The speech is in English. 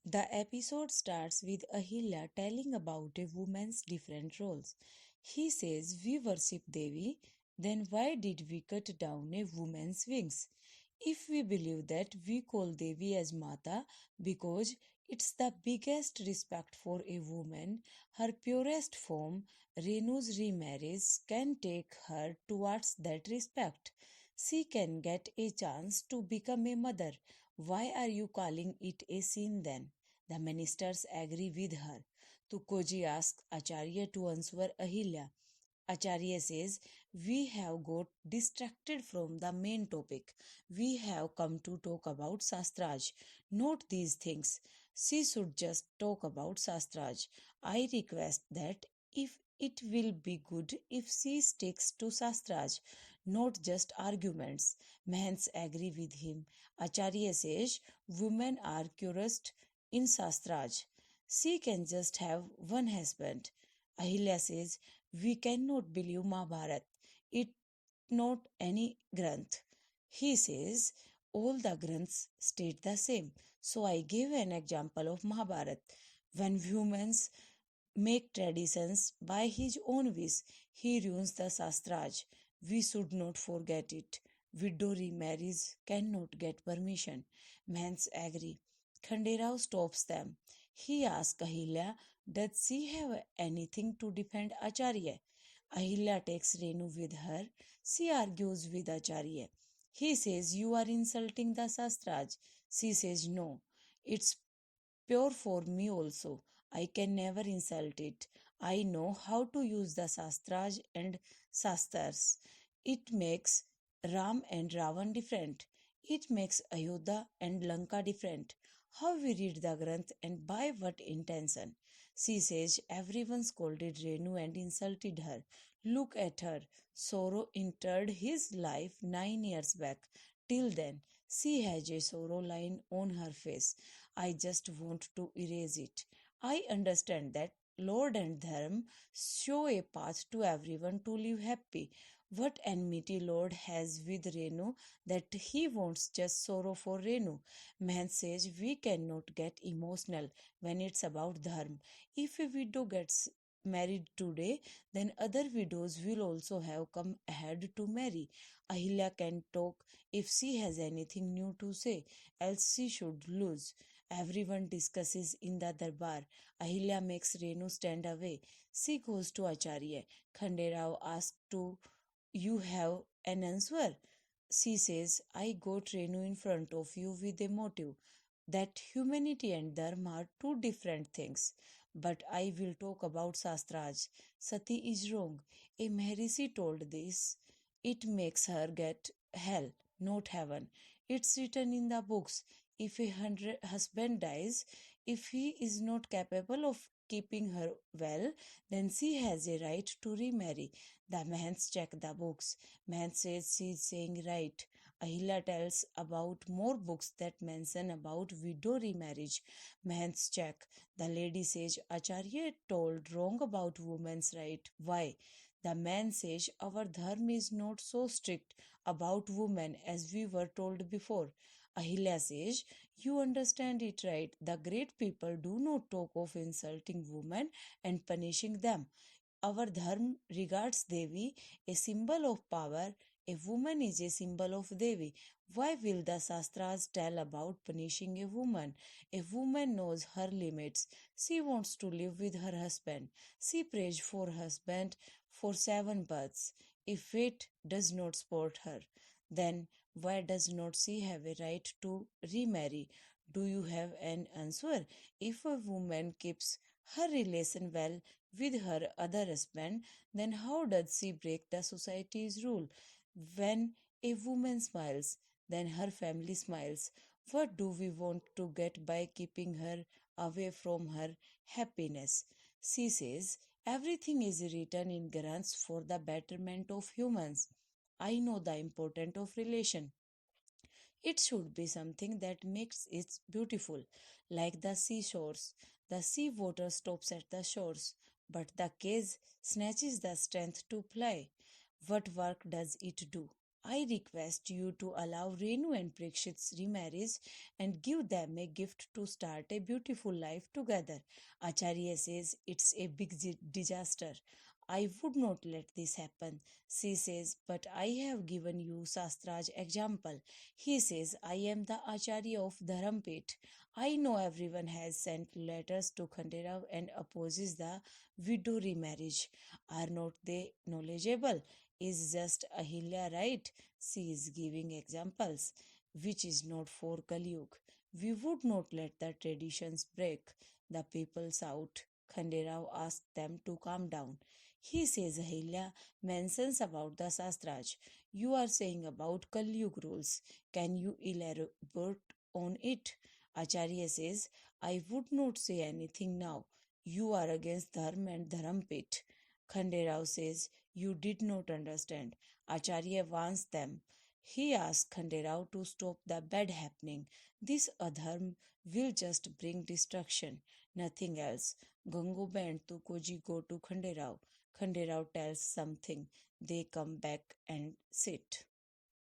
The episode starts with Ahilya telling about a woman's different roles. He says, we worship Devi, then why did we cut down a woman's wings? If we believe that, we call Devi as Mata because it's the biggest respect for a woman, her purest form, Renu's remarriage can take her towards that respect. She can get a chance to become a mother. Why are you calling it a sin then? The ministers agree with her. Tukoji asks Acharya to answer Ahilya. Acharya says, we have got distracted from the main topic. We have come to talk about Sastraj, not these things. She should just talk about Sastraj. I request that if it will be good if she sticks to Sastraj, not just arguments. Mahants agree with him. Acharya says, women are curious in Sastraj. She can just have one husband. Ahilya says, we cannot believe Mahabharat. It not any granth. He says, all the granths state the same. So I gave an example of Mahabharat. When humans make traditions by his own wish, he ruins the Sastraj. We should not forget it. Widow remarries cannot get permission. Mans agree. Khanderao stops them. He asks Ahilya, does she have anything to defend Acharya? Ahilya takes Renu with her. She argues with Acharya. He says, you are insulting the Sastraj. She says, no, it's pure for me also. I can never insult it. I know how to use the Sastras and Sastras. It makes Ram and Ravan different. It makes Ayodhya and Lanka different. How we read the Granth and by what intention. She says everyone scolded Renu and insulted her. Look at her. Sorrow entered his life 9 years back. Till then, she has a sorrow line on her face. I just want to erase it. I understand that Lord and Dharm show a path to everyone to live happy. What enmity Lord has with Renu that he wants just sorrow for Renu. Man says we cannot get emotional when it's about Dharm. If a widow gets married today, then other widows will also have come ahead to marry. Ahilya can talk if she has anything new to say, else she should lose. Everyone discusses in the darbar. Ahilya makes Renu stand away. She goes to Acharya. Khanderao asks to you have an answer. She says, I got Renu in front of you with a motive that humanity and dharma are two different things. But I will talk about Sastraj. Sati is wrong. A Maharishi told this. It makes her get hell, not heaven. It's written in the books. If a husband dies, if he is not capable of keeping her well, then she has a right to remarry. The Mahants check the books. Man says she is saying right. Ahila tells about more books that mention about widow remarriage. Mahants check. The lady says Acharya told wrong about women's right. Why? The man says our dharma is not so strict about women as we were told before. Ahilya says, you understand it right. The great people do not talk of insulting women and punishing them. Our dharma regards Devi a symbol of power. A woman is a symbol of Devi. Why will the Shastras tell about punishing a woman? A woman knows her limits. She wants to live with her husband. She prays for husband for 7 births. If fate does not support her, then why does not she have a right to remarry? Do you have an answer? If a woman keeps her relation well with her other husband, then how does she break the society's rule? When a woman smiles, then her family smiles. What do we want to get by keeping her away from her happiness? She says, everything is written in grants for the betterment of humans. I know the importance of relation. It should be something that makes it beautiful, like the seashores. The sea water stops at the shores, but the cage snatches the strength to fly. What work does it do? I request you to allow Renu and Prakshit's remarriage and give them a gift to start a beautiful life together. Acharya says it's a big disaster. I would not let this happen. She says, but I have given you Sastraj example. He says, I am the Acharya of Dharampet. I know everyone has sent letters to Khanderao and opposes the widow remarriage. Are not they knowledgeable? Is just Ahilya right? She is giving examples, which is not for Kalyug. We would not let the traditions break. The people shout. Khanderao asked them to calm down. He says Ahilya mentions about the Sastraj. You are saying about Kalyug rules. Can you elaborate on it? Acharya says, I would not say anything now. You are against Dharma and Dharampet. Khanderao says, you did not understand. Acharya warns them. He asks Khanderao to stop the bad happening. This adharm will just bring destruction, nothing else. Gangoba and Tukoji go to Khanderao. Khanderao tells something. They come back and sit.